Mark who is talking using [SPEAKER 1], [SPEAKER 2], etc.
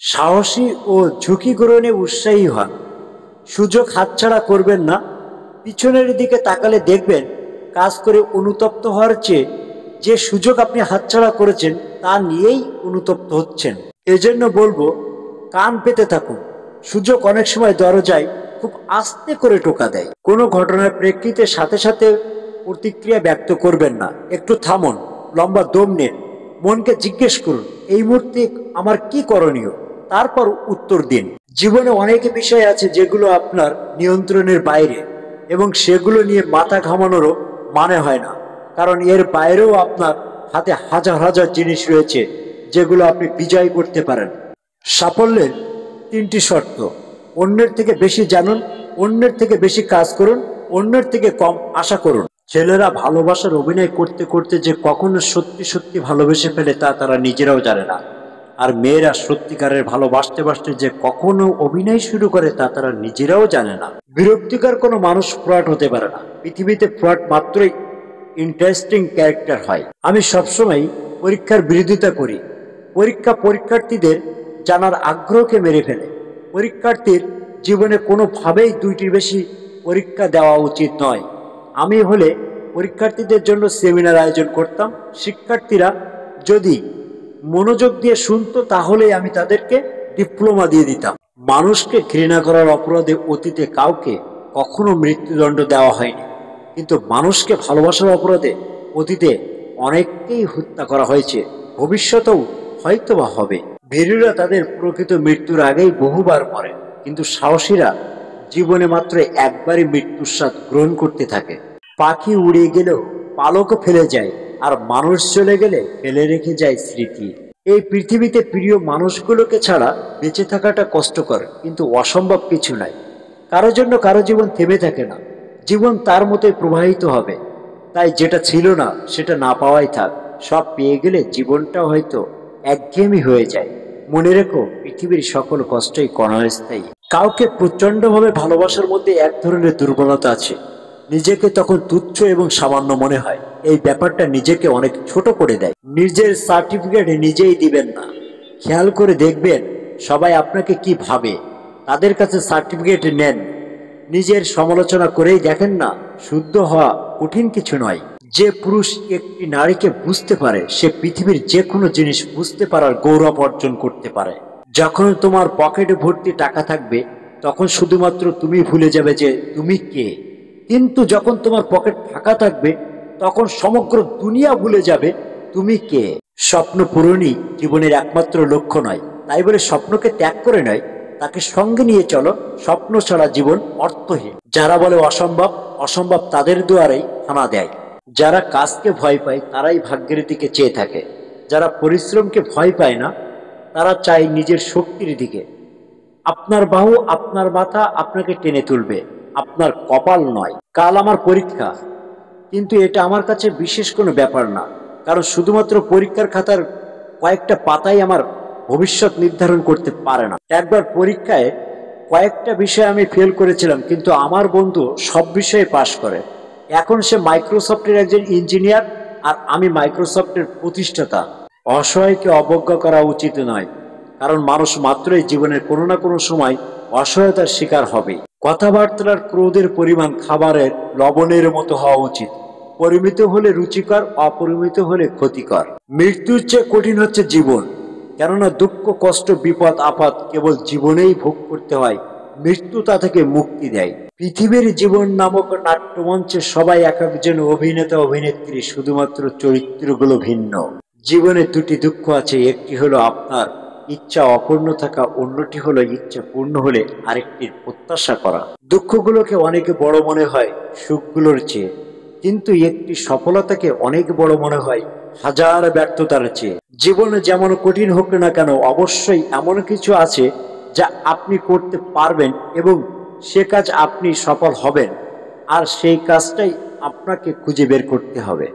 [SPEAKER 1] সাহসী ও ঝুঁকি গ্রহণে উৎসাহী হন। সুযোগ হাতছাড়া করবেন না। পিছনের দিকে তাকালে দেখবেন কাজ করে অনুতপ্ত হওয়ার চেয়ে যে সুযোগ আপনি হাতছাড়া করেছেন তা নিয়েই অনুতপ্ত হচ্ছেন। এজন্য বলবো, কান পেতে থাকুন। সুযোগ অনেক সময় দরজায় খুব আস্তে করে টোকা দেয়। কোনো ঘটনার প্রেক্ষিতে সাথে সাথে প্রতিক্রিয়া ব্যক্ত করবেন না। একটু থামুন, লম্বা দম নিন, মনকে জিজ্ঞেস করুন এই মুহূর্তে আমার কি করণীয়, তারপর উত্তর দিন। জীবনে অনেক বিষয় আছে যেগুলো আপনার নিয়ন্ত্রণের বাইরে, এবং সেগুলো নিয়ে মাথা ঘামানোরও মানে হয় না, কারণ এর বাইরেও আপনার হাতে হাজার হাজার জিনিস রয়েছে যেগুলো আপনি বিজয় করতে পারেন। সাফল্যের তিনটি শর্ত: অন্যের থেকে বেশি জানুন, অন্যের থেকে বেশি কাজ করুন, অন্যের থেকে কম আশা করুন। ছেলেরা ভালোবাসার অভিনয় করতে করতে যে কখনো সত্যি সত্যি ভালোবেসে ফেলে তা তারা নিজেরাও জানে না। আর মেয়েরা সত্যিকারের ভালোবাসতে বাসতে যে কখনো অভিনয় শুরু করে তা তারা নিজেরাও জানে না। বিরক্তিকর কোনো মানুষ ফ্রড হতে পারে না। পৃথিবীতে ফ্রড মাত্রই ইন্টারেস্টিং ক্যারেক্টার হয়। আমি সবসময় পরীক্ষার বিরোধিতা করি। পরীক্ষা পরীক্ষার্থীদের জানার আগ্রহকে মেরে ফেলে। পরীক্ষার্থীর জীবনে কোনোভাবেই দুইটির বেশি পরীক্ষা দেওয়া উচিত নয়। আমি হলে পরীক্ষার্থীদের জন্য সেমিনার আয়োজন করতাম। শিক্ষার্থীরা যদি মনোযোগ দিয়ে শুনতো তাহলেই আমি তাদেরকে ডিপ্লোমা দিয়ে দিতাম। মানুষকে ঘৃণা করার অপরাধে অতীতে কাউকে কখনো মৃত্যুদণ্ড দেওয়া হয়নি, কিন্তু মানুষকে ভালোবাসার অপরাধে অতীতে অনেককেই হত্যা করা হয়েছে, ভবিষ্যতেও হয়তোবা হবে। ভীরুরা তাদের প্রকৃত মৃত্যুর আগেই বহুবার মরে, কিন্তু সাহসীরা জীবনে মাত্র একবারই মৃত্যুর স্বাদ গ্রহণ করতে থাকে। পাখি উড়ে গেলেও পালকও ফেলে যায়, আর মানুষ চলে গেলে ফেলে রেখে যায় স্মৃতি। এই পৃথিবীতে প্রিয় মানুষগুলোকে ছাড়া বেঁচে থাকাটা কষ্টকর, কিন্তু অসম্ভব কিছু নয়। কারো জন্য কারো জীবন থেমে থাকে না। জীবন তার মতোই প্রবাহিত হবে। তাই যেটা ছিল না সেটা না পাওয়াই থাক। সব পেয়ে গেলে জীবনটা হয়তো একঘেয়েমি হয়ে যায়। মনে রেখো, পৃথিবীর সকল কষ্টই ক্ষণস্থায়ী। কাউকে প্রচন্ডভাবে ভালোবাসার মধ্যে এক ধরনের দুর্বলতা আছে। নিজেকে তখন তুচ্ছ এবং সামান্য মনে হয়। এই ব্যাপারটা নিজেকে অনেক ছোট করে দেয়। নিজের সার্টিফিকেট নিজেই দিবেন না। খেয়াল করে দেখবেন সবাই আপনাকে কি ভাবে, তাদের কাছে সার্টিফিকেট নেন। নিজের সমালোচনা করেই দেখেন না, শুদ্ধ হওয়া কঠিন কিছু নয়। যে পুরুষ একটি নারীকে বুঝতে পারে সে পৃথিবীর যে কোনো জিনিস বুঝতে পারার গৌরব অর্জন করতে পারে। যখন তোমার পকেটে ভর্তি টাকা থাকবে তখন শুধুমাত্র তুমি ভুলে যাবে যে তুমি কে, কিন্তু যখন তোমার পকেট ফাঁকা থাকবে তখন সমগ্র দুনিয়া ভুলে যাবে তুমি কে। স্বপ্ন পূরণই জীবনের একমাত্র লক্ষ্য নয়, তাই বলে স্বপ্নকে ত্যাগ করে নয়, তাকে সঙ্গে নিয়ে চলো। স্বপ্ন ছাড়া জীবন অর্থহীন। যারা বলে অসম্ভব, অসম্ভব তাদের দুয়ারেই হানা দেয়। যারা কাজকে ভয় পায় তারাই ভাগ্যের দিকে চেয়ে থাকে। যারা পরিশ্রমকে ভয় পায় না তারা চায় নিজের শক্তির দিকে। আপনার বাহু, আপনার মাথা আপনাকে টেনে তুলবে, আপনার কপাল নয়। কাল আমার পরীক্ষা, কিন্তু এটা আমার কাছে বিশেষ কোনো ব্যাপার না, কারণ শুধুমাত্র পরীক্ষার খাতার কয়েকটা পাতাই আমার ভবিষ্যৎ নির্ধারণ করতে পারে না। একবার পরীক্ষায় কয়েকটা বিষয় আমি ফেল করেছিলাম, কিন্তু আমার বন্ধু সব বিষয়ে পাশ করে। এখন সে মাইক্রোসফটের একজন ইঞ্জিনিয়ার, আর আমি মাইক্রোসফটের প্রতিষ্ঠাতা। অসহায়কে অবজ্ঞা করা উচিত নয়, কারণ মানুষ মাত্রই জীবনের কোনো না কোনো সময় অসহায়তার শিকার হবে। কথাবার্তার ক্রোধের পরিমাণ খাবারের লবণের মতো হওয়া উচিত। পরিমিত হলে রুচিকর, অপরিমিত হলে ক্ষতিকর। মৃত্যুর চেয়ে কঠিন হচ্ছে জীবন, কেননা দুঃখ, কষ্ট, বিপদ, আপদ কেবল জীবনেই ভোগ করতে হয়। মৃত্যু তা থেকে মুক্তি দেয়। পৃথিবীর জীবন নামক নাট্যমঞ্চে সবাই এক একজন অভিনেতা অভিনেত্রী, শুধুমাত্র চরিত্রগুলো ভিন্ন। জীবনে দুটি দুঃখ আছে, একটি হলো আপনার ইচ্ছা অপূর্ণ থাকা, অন্যটি হলো ইচ্ছা পূর্ণ হলে আরেকটির প্রত্যাশা করা। দুঃখগুলোকে অনেক বড় মনে হয় সুখগুলোর চেয়ে, কিন্তু একটি সফলতাকে অনেক বড় মনে হয় হাজার ব্যর্থতার চেয়ে। জীবনে যেমন কঠিন হোক না কেন, অবশ্যই এমন কিছু আছে যা আপনি করতে পারবেন এবং সে কাজ আপনি সফল হবেন, আর সেই কাজটাই আপনাকে খুঁজে বের করতে হবে।